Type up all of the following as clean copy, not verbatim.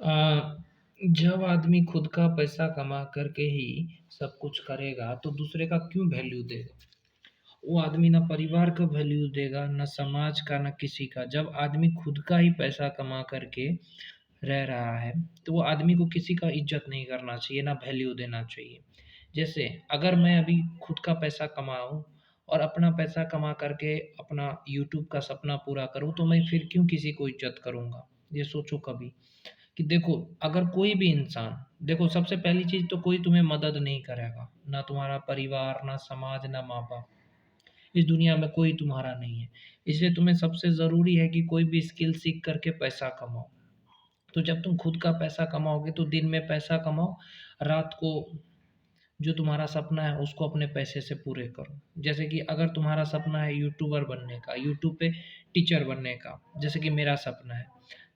अ, जब आदमी खुद का पैसा कमा कर के ही सब कुछ करेगा, तो दूसरे का क्यों वैल्यू देगा? वो आदमी ना परिवार का वैल्यू देगा, ना समाज का, ना किसी का। जब आदमी खुद का ही पैसा कमा कर के रह रहा है, तो वो आदमी को किसी का इज़्ज़त नहीं करना चाहिए, ना वैल्यू देना चाहिए। जैसे अगर मैं अभी खुद का पैसा कमाऊँ और अपना पैसा कमा कर के अपना यूट्यूब का सपना पूरा करूँ, तो मैं फिर क्यों किसी को इज़्ज़त करूँगा? ये सोचो कभी। कि देखो, अगर कोई भी इंसान देखो सबसे पहली चीज़ तो कोई तुम्हें मदद नहीं करेगा, ना तुम्हारा परिवार, ना समाज, ना माँ-बाप। इस दुनिया में कोई तुम्हारा नहीं है। इसलिए तुम्हें सबसे ज़रूरी है कि कोई भी स्किल सीख कर के पैसा कमाओ। तो जब तुम खुद का पैसा कमाओगे तो दिन में पैसा कमाओ, रात को जो तुम्हारा सपना है उसको अपने पैसे से पूरे करो। जैसे कि अगर तुम्हारा सपना है यूट्यूबर बनने का, यूट्यूब पे टीचर बनने का, जैसे कि मेरा सपना है,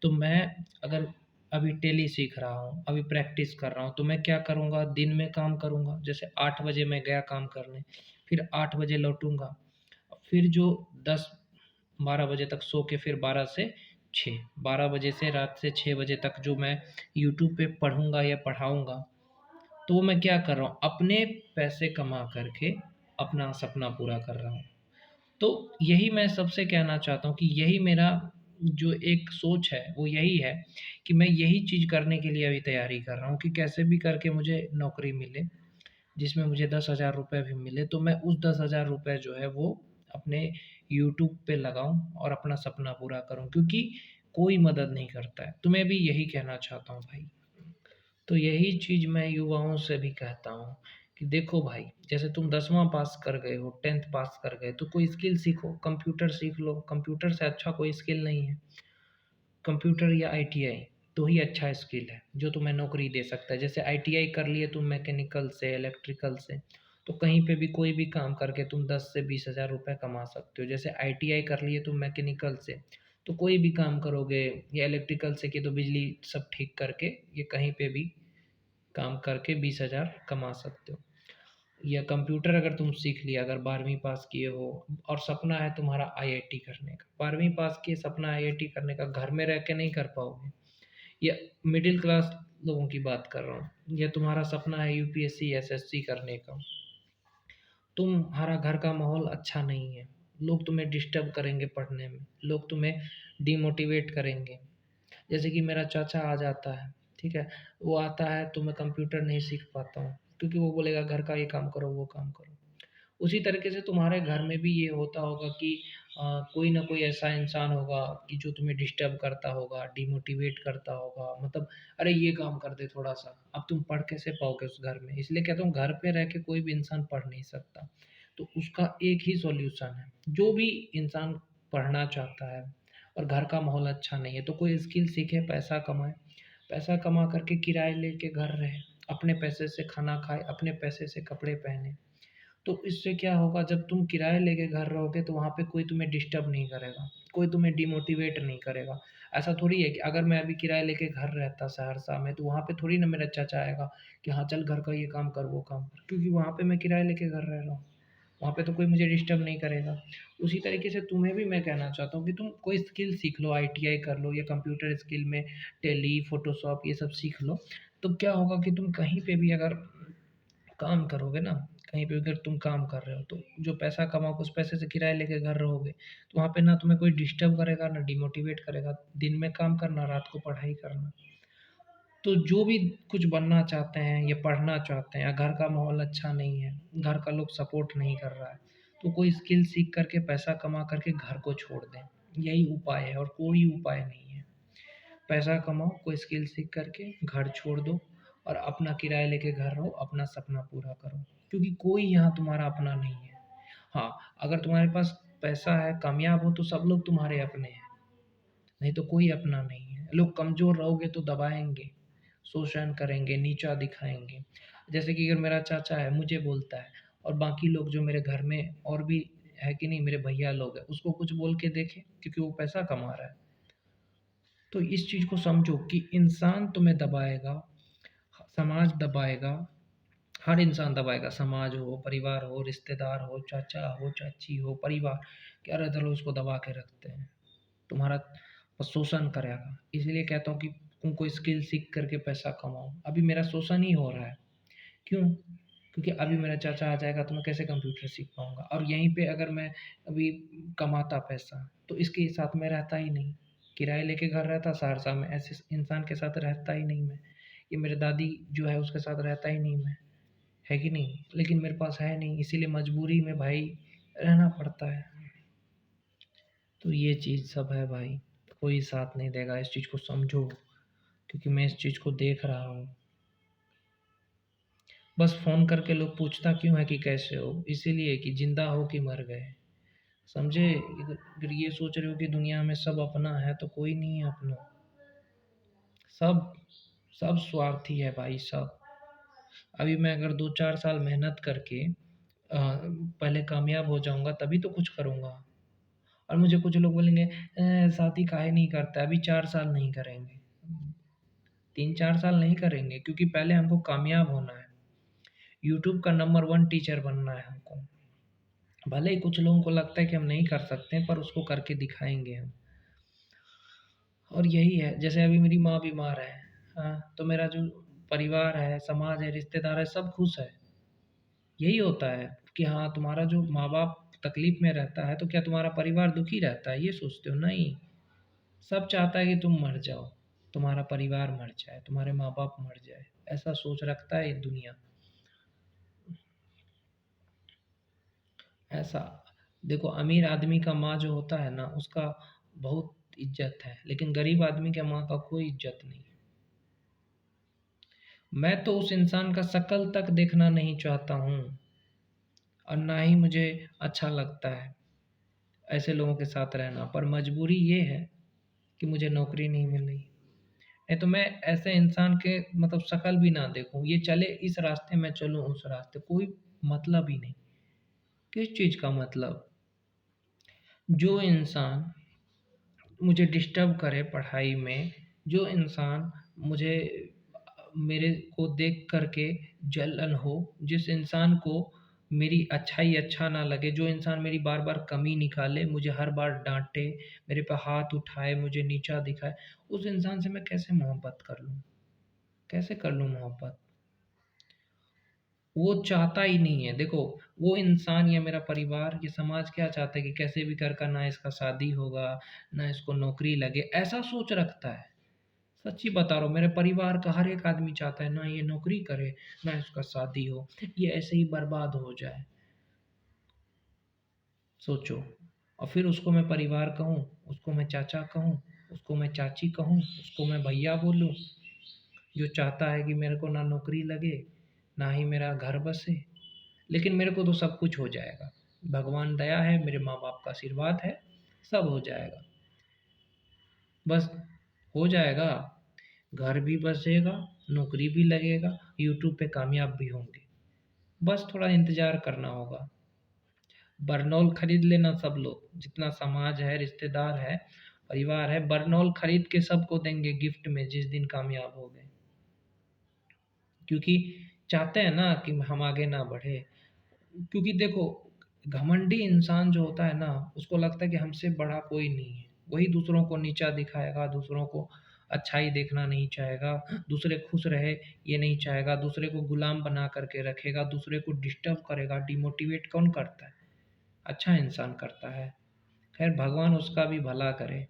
तो मैं अगर अभी टेली सीख रहा हूँ, अभी प्रैक्टिस कर रहा हूँ, तो मैं क्या करूँगा, दिन में काम करूँगा। जैसे 8 बजे मैं गया काम करने, फिर 8 बजे लौटूँगा, फिर जो 10-12 बजे तक सो के फिर 12 से 6, 12 बजे से रात से 6 बजे तक जो मैं यूट्यूब पे पढ़ूँगा या पढ़ाऊँगा, तो मैं क्या कर रहा हूँ, अपने पैसे कमा कर के अपना सपना पूरा कर रहा हूँ। तो यही मैं सबसे कहना चाहता हूँ कि यही मेरा जो एक सोच है, वो यही है कि मैं यही चीज़ करने के लिए अभी तैयारी कर रहा हूँ कि कैसे भी करके मुझे नौकरी मिले, जिसमें मुझे 10,000 रुपए भी मिले, तो मैं उस 10,000 रुपए जो है वो अपने यूट्यूब पे लगाऊँ और अपना सपना पूरा करूँ, क्योंकि कोई मदद नहीं करता है। तुम्हें भी यही कहना चाहता हूँ भाई। तो यही चीज़ मैं युवाओं से भी कहता हूँ कि देखो भाई, जैसे तुम 10वां पास कर गए हो, 10th पास कर गए, तो कोई स्किल सीखो, कंप्यूटर सीख लो, कंप्यूटर से अच्छा कोई स्किल नहीं है। कंप्यूटर या आईटीआई, तो ही अच्छा स्किल है जो तुम्हें नौकरी दे सकता है। जैसे आईटीआई कर लिए तुम मैकेनिकल से, इलेक्ट्रिकल से, तो कहीं पे भी कोई भी काम करके तुम 10 से 20,000 रुपए कमा सकते हो। जैसे आईटीआई कर लिए तुम मैकेनिकल से, तो कोई भी काम करोगे, या इलेक्ट्रिकल से किए तो बिजली सब ठीक करके ये कहीं पे भी काम करके 20,000 कमा सकते हो। या कंप्यूटर अगर तुम सीख लिया, अगर 12वीं पास किए हो और सपना है तुम्हारा आईआईटी करने का, 12वीं पास किए, सपना आईआईटी करने का, घर में रह के नहीं कर पाओगे। या मिडिल क्लास लोगों की बात कर रहा हूँ, या तुम्हारा सपना है यूपीएससी एसएससी करने का, तुम्हारा घर का माहौल अच्छा नहीं है, लोग तुम्हें डिस्टर्ब करेंगे पढ़ने में, लोग तुम्हें डिमोटिवेट करेंगे। जैसे कि मेरा चाचा आ जाता है, ठीक है, वो आता है तो मैं कंप्यूटर नहीं सीख पाता हूँ, क्योंकि वो बोलेगा घर का ये काम करो, वो काम करो। उसी तरीके से तुम्हारे घर में भी ये होता होगा कि कोई ना कोई ऐसा इंसान होगा कि जो तुम्हें डिस्टर्ब करता होगा, डिमोटिवेट करता होगा, मतलब अरे ये काम कर दे थोड़ा सा, अब तुम पढ़ कैसे पाओगे उस घर में। इसलिए कहता हूँ, घर पे रह के कोई भी इंसान पढ़ नहीं सकता। तो उसका एक ही सॉल्यूशन है, जो भी इंसान पढ़ना चाहता है और घर का माहौल अच्छा नहीं है, तो कोई स्किल सीखे, पैसा कमाए, पैसा कमा करके किराए लेके घर रहे, अपने पैसे से खाना खाए, अपने पैसे से कपड़े पहने। तो इससे क्या होगा, जब तुम किराए लेके घर रहोगे तो वहाँ पे कोई तुम्हें डिस्टर्ब नहीं करेगा, कोई तुम्हें डिमोटिवेट नहीं करेगा। ऐसा थोड़ी है कि अगर मैं अभी किराए लेके घर रहता सहरसा में, तो वहाँ पे थोड़ी ना मेरा चाचा आएगा कि हाँ चल घर का ये काम कर, वो काम कर, क्योंकि वहाँ पे मैं किराए लेके घर रह रहा हूँ, वहाँ पे तो कोई मुझे डिस्टर्ब नहीं करेगा। उसी तरीके से तुम्हें भी मैं कहना चाहता हूँ कि तुम कोई स्किल सीख लो, आईटीआई कर लो, या कंप्यूटर स्किल में टैली, फोटोशॉप ये सब सीख लो। तो क्या होगा कि तुम कहीं पे भी अगर काम करोगे ना, कहीं पे अगर तुम काम कर रहे हो, तो जो पैसा कमाओगे उस पैसे से किराया लेके घर रहोगे, तो वहाँ पे ना तुम्हें कोई डिस्टर्ब करेगा, ना डिमोटिवेट करेगा। दिन में काम करना, रात को पढ़ाई करना। तो जो भी कुछ बनना चाहते हैं या पढ़ना चाहते हैं, या घर का माहौल अच्छा नहीं है, घर का लोग सपोर्ट नहीं कर रहा है, तो कोई स्किल सीख करके पैसा कमा करके घर को छोड़ दें। यही उपाय है और कोई उपाय नहीं है। पैसा कमाओ, कोई स्किल सीख करके घर छोड़ दो और अपना किराया लेके घर रहो, अपना सपना पूरा करो, क्योंकि कोई यहाँ तुम्हारा अपना नहीं है। हाँ, अगर तुम्हारे पास पैसा है, कामयाब हो, तो सब लोग तुम्हारे अपने हैं, नहीं तो कोई अपना नहीं है। लोग कमज़ोर रहोगे तो दबाएँगे, शोषण करेंगे, नीचा दिखाएँगे। जैसे कि अगर मेरा चाचा है, मुझे बोलता है, और बाकी लोग जो मेरे घर में और भी है कि नहीं, मेरे भैया लोग हैं, उसको कुछ बोल के देखें, क्योंकि वो पैसा कमा रहा है। तो इस चीज़ को समझो कि इंसान तुम्हें दबाएगा, समाज दबाएगा, हर इंसान दबाएगा, समाज हो, परिवार हो, रिश्तेदार हो, चाचा हो, चाची हो, परिवार, क्या रहता है, लोग उसको दबा के रखते हैं, तुम्हारा शोषण करेगा। इसलिए कहता हूँ कि कोई स्किल सीख करके पैसा कमाऊँ। अभी मेरा शोषण ही हो रहा है। क्यों? क्योंकि अभी मेरा चाचा आ जाएगा तो मैं कैसे कंप्यूटर सीख पाऊँगा? और यहीं पे अगर मैं अभी कमाता पैसा तो इसके साथ में रहता ही नहीं। किराए लेके घर रहता सहरसा में, ऐसे इंसान के साथ रहता ही नहीं मैं। ये मेरे दादी जो है उसके साथ रहता ही नहीं मैं, है कि नहीं? लेकिन मेरे पास है नहीं, इसीलिए मजबूरी में भाई रहना पड़ता है। तो ये चीज़ सब है भाई, कोई साथ नहीं देगा, इस चीज़ को समझो, क्योंकि मैं इस चीज़ को देख रहा हूँ। बस फ़ोन करके लोग पूछता क्यों है कि कैसे हो? इसीलिए कि ज़िंदा हो कि मर गए। समझे? अगर ये सोच रहे हो कि दुनिया में सब अपना है तो कोई नहीं है अपना। सब सब स्वार्थी है भाई सब। अभी मैं अगर 2-4 साल मेहनत करके पहले कामयाब हो जाऊँगा तभी तो कुछ करूँगा। और मुझे कुछ लोग बोलेंगे शादी काहे नहीं करता? अभी 4 साल नहीं करेंगे। 3-4 साल नहीं करेंगे क्योंकि पहले हमको कामयाब होना है। यूट्यूब का नंबर 1 टीचर बनना है हमको। भले ही कुछ लोगों को लगता है कि हम नहीं कर सकते हैं, पर उसको करके दिखाएँगे हम। और यही है, जैसे अभी मेरी माँ बीमार है, हाँ, तो मेरा जो परिवार है, समाज है, रिश्तेदार है, सब खुश है। यही होता है कि हाँ, तुम्हारा जो माँ-बाप तकलीफ़ में रहता है, तो क्या तुम्हारा परिवार दुखी रहता है? ये सोचते हो? नहीं, सब चाहता है कि तुम मर जाओ, तुम्हारा परिवार मर जाए, तुम्हारे माँ-बाप मर जाए, ऐसा सोच रखता है ये दुनिया। ऐसा देखो, अमीर आदमी का माँ जो होता है ना, उसका बहुत इज़्ज़त है, लेकिन गरीब आदमी के माँ का कोई इज़्ज़त नहीं। मैं तो उस इंसान का शक्ल तक देखना नहीं चाहता हूँ और ना ही मुझे अच्छा लगता है ऐसे लोगों के साथ रहना, पर मजबूरी ये है कि मुझे नौकरी नहीं मिल रही। नहीं तो मैं ऐसे इंसान के मतलब शक्ल भी ना देखूँ, ये चले इस रास्ते में चलूँ उस रास्ते, कोई मतलब ही नहीं। किस चीज़ का मतलब? जो इंसान मुझे डिस्टर्ब करे पढ़ाई में, जो इंसान मुझे मेरे को देख कर के जलन हो, जिस इंसान को मेरी अच्छाई अच्छा ना लगे, जो इंसान मेरी बार-बार कमी निकाले, मुझे हर बार डाँटे, मेरे पे हाथ उठाए, मुझे नीचा दिखाए, उस इंसान से मैं कैसे मोहब्बत कर लूँ? कैसे कर लूँ मोहब्बत? वो चाहता ही नहीं है। देखो, वो इंसान या मेरा परिवार, ये समाज क्या चाहता है कि कैसे भी कर कर ना इसका शादी होगा, ना इसको नौकरी लगे, ऐसा सोच रखता है। सच्ची बता रहा हूँ, मेरे परिवार का हर एक आदमी चाहता है ना ये नौकरी करे, ना इसका शादी हो, ये ऐसे ही बर्बाद हो जाए। सोचो। और फिर उसको मैं परिवार कहूँ, उसको मैं चाचा कहूँ, उसको मैं चाची कहूँ, उसको मैं भैया बोलूँ, जो चाहता है कि मेरे को ना नौकरी लगे, ना ही मेरा घर बसे। लेकिन मेरे को तो सब कुछ हो जाएगा। भगवान दया है, मेरे माँ-बाप का आशीर्वाद है, सब हो जाएगा। बस हो जाएगा, घर भी बसेगा, नौकरी भी लगेगा, यूट्यूब पे कामयाब भी होंगे। बस थोड़ा इंतज़ार करना होगा। बरनौल खरीद लेना सब लोग, जितना समाज है, रिश्तेदार है, परिवार है, बरनौल खरीद के सबको देंगे गिफ्ट में जिस दिन कामयाब हो गए। क्योंकि चाहते हैं ना कि हम आगे ना बढ़े। क्योंकि देखो, घमंडी इंसान जो होता है ना, उसको लगता है कि हमसे बड़ा कोई नहीं है। वही दूसरों को नीचा दिखाएगा, दूसरों को अच्छाई देखना नहीं चाहेगा, दूसरे खुश रहे ये नहीं चाहेगा, दूसरे को गुलाम बना करके रखेगा, दूसरे को डिस्टर्ब करेगा। डिमोटिवेट कौन करता है? अच्छा इंसान करता है। खैर भगवान उसका भी भला करे।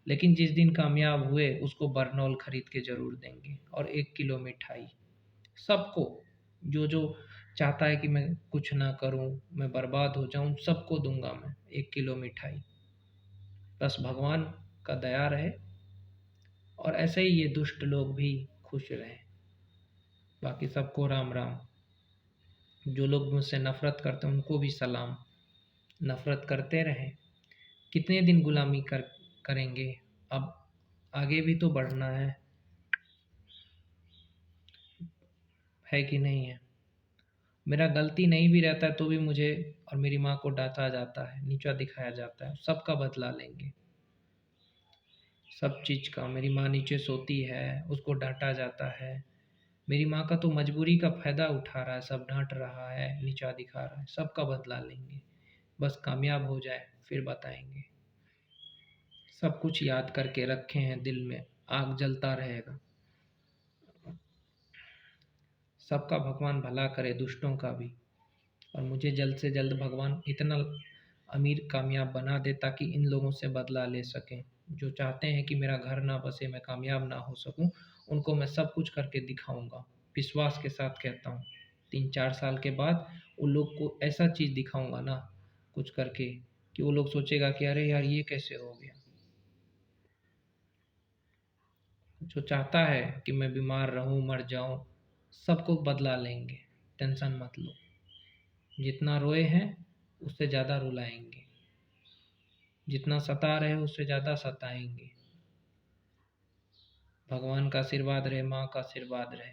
लेकिन जिस दिन कामयाब हुए उसको बरनौल खरीद के ज़रूर देंगे और 1 किलो मिठाई। सबको, जो चाहता है कि मैं कुछ ना करूं, मैं बर्बाद हो जाऊं, सबको दूंगा मैं 1 किलो मिठाई। बस भगवान का दया रहे और ऐसे ही ये दुष्ट लोग भी खुश रहें। बाकी सबको राम राम। जो लोग मुझसे नफरत करते हैं उनको भी सलाम। नफरत करते रहें। कितने दिन गुलामी करेंगे? अब आगे भी तो बढ़ना है कि नहीं है? मेरा गलती नहीं भी रहता है तो भी मुझे और मेरी माँ को डाँटा जाता है, नीचा दिखाया जाता है, सबका बदला लेंगे। सब चीज़ का। मेरी माँ नीचे सोती है, उसको डाँटा जाता है। मेरी माँ का तो मजबूरी का फ़ायदा उठा रहा है, सब डाँट रहा है, नीचा दिखा रहा है, सबका बदला लेंगे। बस कामयाब हो जाए, फिर बताएँगे। सब कुछ याद करके रखे हैं दिल में। आग जलता रहेगा। सबका भगवान भला करे, दुष्टों का भी। और मुझे जल्द से जल्द भगवान इतना अमीर कामयाब बना दे ताकि इन लोगों से बदला ले सकें। जो चाहते हैं कि मेरा घर ना बसे, मैं कामयाब ना हो सकूं, उनको मैं सब कुछ करके दिखाऊंगा। विश्वास के साथ कहता हूँ, 3-4 साल के बाद उन लोग को ऐसा चीज़ दिखाऊंगा ना कुछ करके, कि वो लोग सोचेगा कि अरे यार ये कैसे हो गया। जो चाहता है कि मैं बीमार रहूं, मर जाऊं, सबको बदला लेंगे, टेंशन मत लो। जितना रोए हैं उससे ज़्यादा रुलाएंगे, जितना सता रहे उससे ज़्यादा सताएंगे। भगवान का आशीर्वाद रहे, माँ का आशीर्वाद रहे।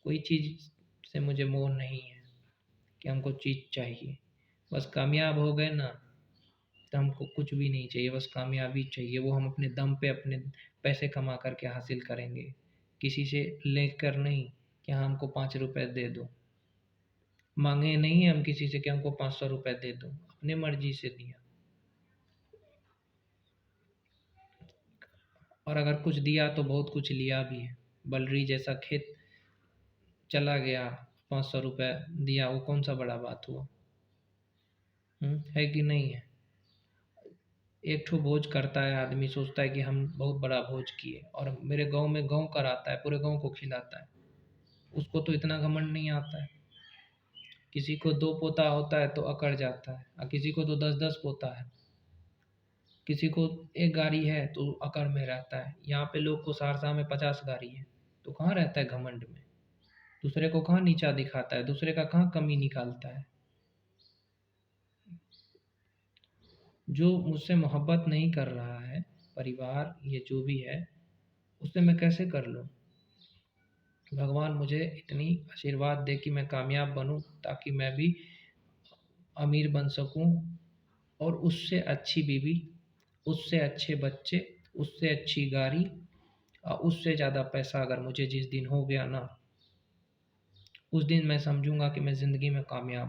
कोई चीज़ से मुझे मोह नहीं है कि हमको चीज़ चाहिए। बस कामयाब हो गए ना तो हमको कुछ भी नहीं चाहिए, बस कामयाबी चाहिए। वो हम अपने दम पे अपने पैसे कमा करके हासिल करेंगे, किसी से लेकर नहीं कि हाँ हमको 5 रुपए दे दो। मांगे नहीं हम किसी से कि हमको 500 रुपये दे दो, अपने मर्जी से दिया। और अगर कुछ दिया तो बहुत कुछ लिया भी है। बलरी जैसा खेत चला गया, 500 रुपये दिया, वो कौन सा बड़ा बात हुआ? है कि नहीं है? एक ठो भोज करता है आदमी, सोचता है कि हम बहुत बड़ा भोज किए और मेरे गांव में गांव कराता है, पूरे गांव को खिलाता है। उसको तो इतना घमंड नहीं आता है। किसी को 2 पोता होता है तो अकड़ जाता है, और किसी को तो 10-10 पोता है। किसी को एक गाड़ी है तो अकड़ में रहता है। यहाँ पे लोग को सहरसा में 50 गाड़ी है, तो कहाँ रहता है घमंड में? दूसरे को कहाँ नीचा दिखाता है, दूसरे का कहाँ कमी निकालता है? जो मुझसे मोहब्बत नहीं कर रहा है, परिवार ये जो भी है, उससे मैं कैसे कर लूँ? भगवान मुझे इतनी आशीर्वाद दे कि मैं कामयाब बनूँ, ताकि मैं भी अमीर बन सकूँ, और उससे अच्छी बीवी, उससे अच्छे बच्चे, उससे अच्छी गाड़ी, और उससे ज़्यादा पैसा अगर मुझे जिस दिन हो गया ना, उस दिन मैं समझूंगा कि मैं ज़िंदगी में कामयाब हूँ।